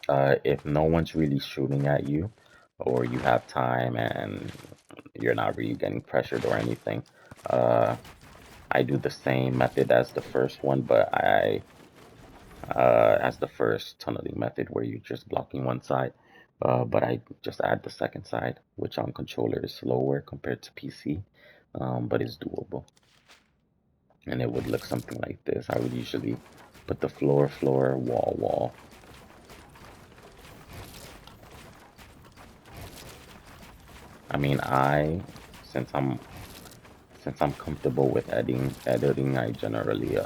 If no one's really shooting at you, or you have time and you're not really getting pressured or anything, uh, I do the same method as the first one, but as the first tunneling method where you're just blocking one side. But I just add the second side, which on controller is slower compared to PC, but is doable. And it would look something like this. I would usually put the floor, floor, wall, wall. I mean, since I'm since I'm comfortable with editing, I generally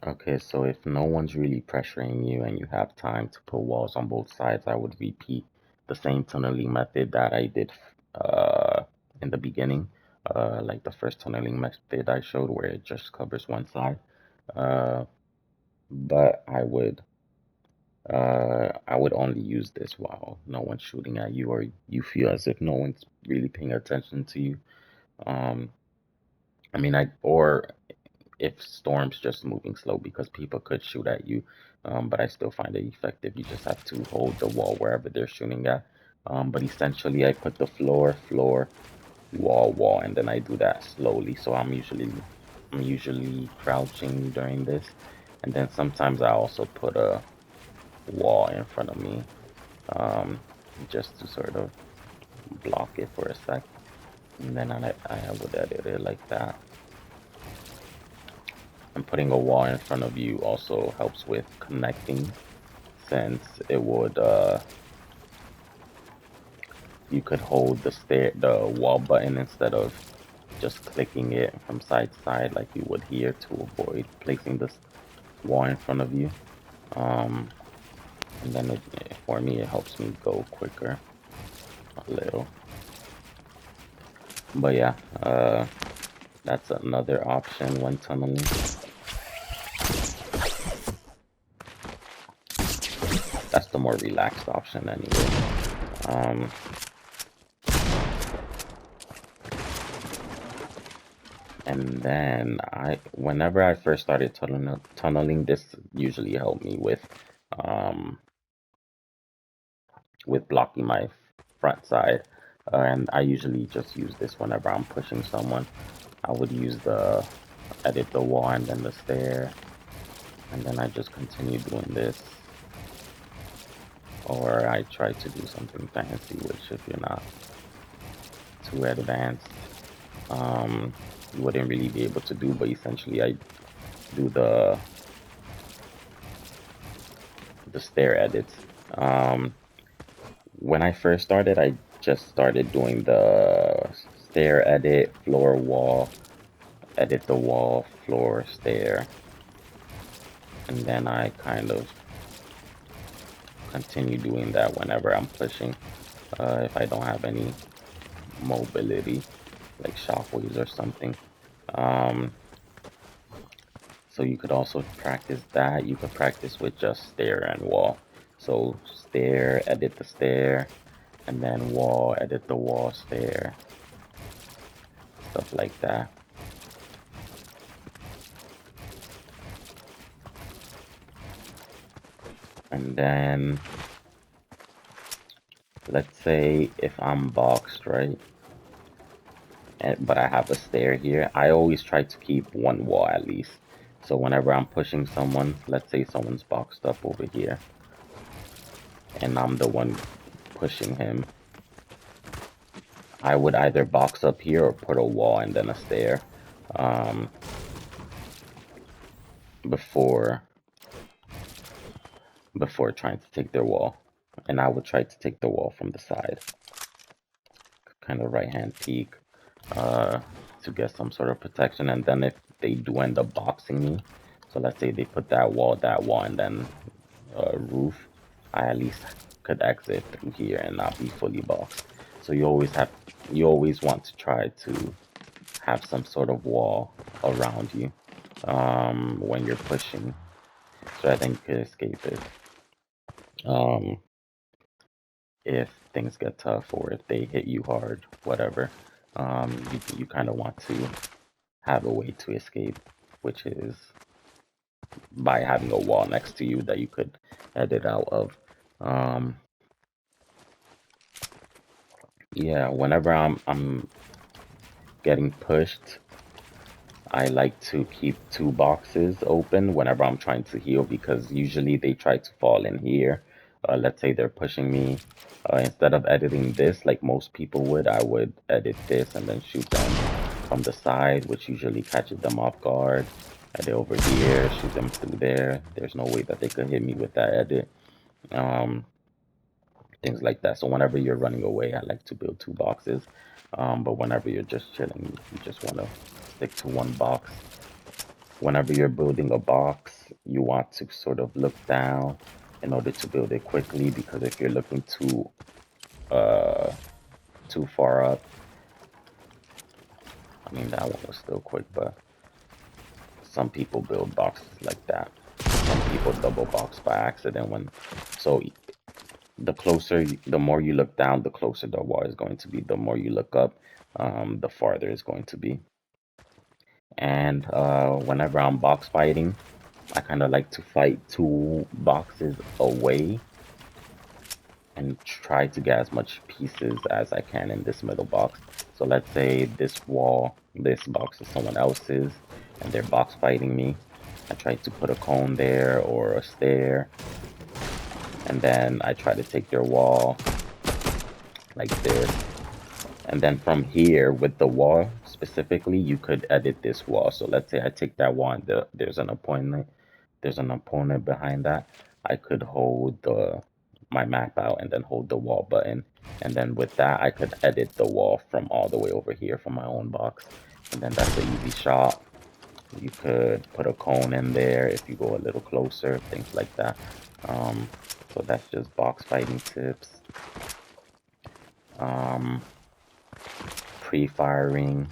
Okay, so if no one's really pressuring you and you have time to put walls on both sides, I would repeat the same tunneling method that I did in the beginning, like the first tunneling method I showed where it just covers one side. Uh, but I would only use this while no one's shooting at you or you feel as if no one's really paying attention to you. Um, I mean, or if storm's just moving slow because people could shoot at you, but I still find it effective. You just have to hold the wall wherever they're shooting at. But essentially, I put the floor, floor, wall, wall, and then I do that slowly. So I'm usually crouching during this, and then sometimes I also put a wall in front of me, um, just to sort of block it for a sec, and then I would edit it like that. And putting a wall in front of you also helps with connecting, since it would you could hold the wall button instead of just clicking it from side to side like you would here to avoid placing this wall in front of you. Um, and then for me it helps me go quicker a little. But yeah, that's another option when tunneling. That's the more relaxed option anyway. Um, And then whenever I first started tunneling, this usually helped me um, with blocking my front side. And I usually just use this whenever I'm pushing someone. I would use the edit the wall and then the stair, and then I just continue doing this. Or I try to do something fancy, which if you're not too advanced, you wouldn't really be able to do, but essentially I do the stair edits. When I first started, I just started doing the stair edit, floor, wall, edit the wall, floor, stair, and then I kind of continue doing that whenever I'm pushing. If I don't have any mobility, like shockwaves or something. Um, so you could also practice that. You could practice with just stair and wall. So stair, edit the stair, and then wall, edit the wall, stair, stuff like that. And then let's say if I'm boxed, right? But I have a stair here, I always try to keep one wall at least. So whenever I'm pushing someone, let's say someone's boxed up over here, and I'm the one pushing him, I would either box up here or put a wall and then a stair before trying to take their wall. And I would try to take the wall from the side, kind of right hand peek, to get some sort of protection. And then if they do end up boxing me, so let's say they put that wall, and then roof, I at least could exit through here and not be fully boxed. So you always want to try to have some sort of wall around you when you're pushing, so I think you could escape it if things get tough or if they hit you hard, whatever. You kind of want to have a way to escape, which is by having a wall next to you that you could edit out of. Yeah, whenever I'm getting pushed, I like to keep two boxes open whenever I'm trying to heal, because usually they try to fall in here. Let's say they're pushing me. Instead of editing this like most people would, I would edit this and then shoot them from the side, which usually catches them off guard. Edit over here, shoot them through there. There's no way that they could hit me with that edit. Things like that. So whenever you're running away, I like to build two boxes. But whenever you're just chilling, you just want to stick to one box. Whenever you're building a box, you want to sort of look down in order to build it quickly, because if you're looking too far up, I mean, that one was still quick, but some people build boxes like that. Some people double box by accident. So the more you look down, the closer the wall is going to be. The more you look up, the farther it's going to be. And whenever I'm box fighting, I kind of like to fight two boxes away and try to get as much pieces as I can in this middle box. So let's say this box is someone else's, and they're box fighting me. I try to put a cone there or a stair, and then I try to take their wall like this. And then from here with the wall specifically, you could edit this wall. So let's say I take that wall and there's an opponent behind that. I could hold my map out and then hold the wall button. And then with that, I could edit the wall from all the way over here from my own box. And then that's an easy shot. You could put a cone in there if you go a little closer, things like that. So that's just box fighting tips. Pre-firing.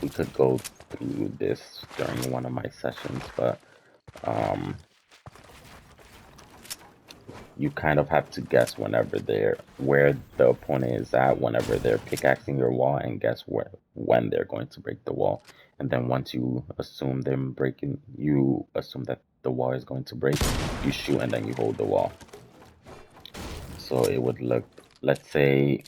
We could go through this during one of my sessions, but you kind of have to guess where the opponent is at whenever they're pickaxing your wall, and guess when they're going to break the wall. And then once you assume that the wall is going to break, you shoot and then you hold the wall. So it would look, let's say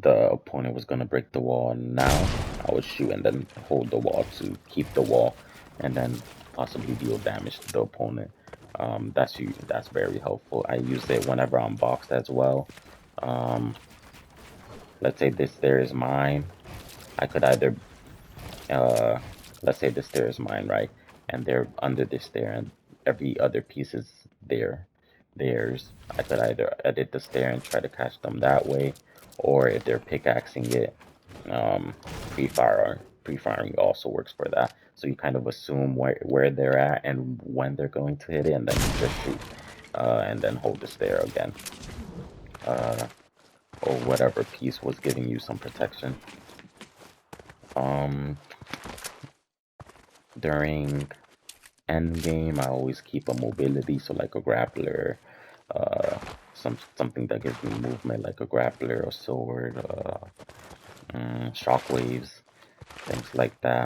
the opponent was gonna break the wall. Now I would shoot and then hold the wall to keep the wall, and then possibly deal damage to the opponent. That's very helpful. I use it whenever I'm boxed as well. Um, let's say this stair is mine. I could either uh, let's say this stair is mine, right? And they're under this stair, and every other piece is theirs. I could either edit the stair and try to catch them that way, or if they're pickaxing it, um, pre-firing also works for that. So you kind of assume where they're at and when they're going to hit it, and then you just shoot, and then hold the stair again, uh, or whatever piece was giving you some protection. Um, During end game, I always keep a mobility, so like a grappler, uh, something that gives me movement, like a grappler, a sword, shockwaves, things like that.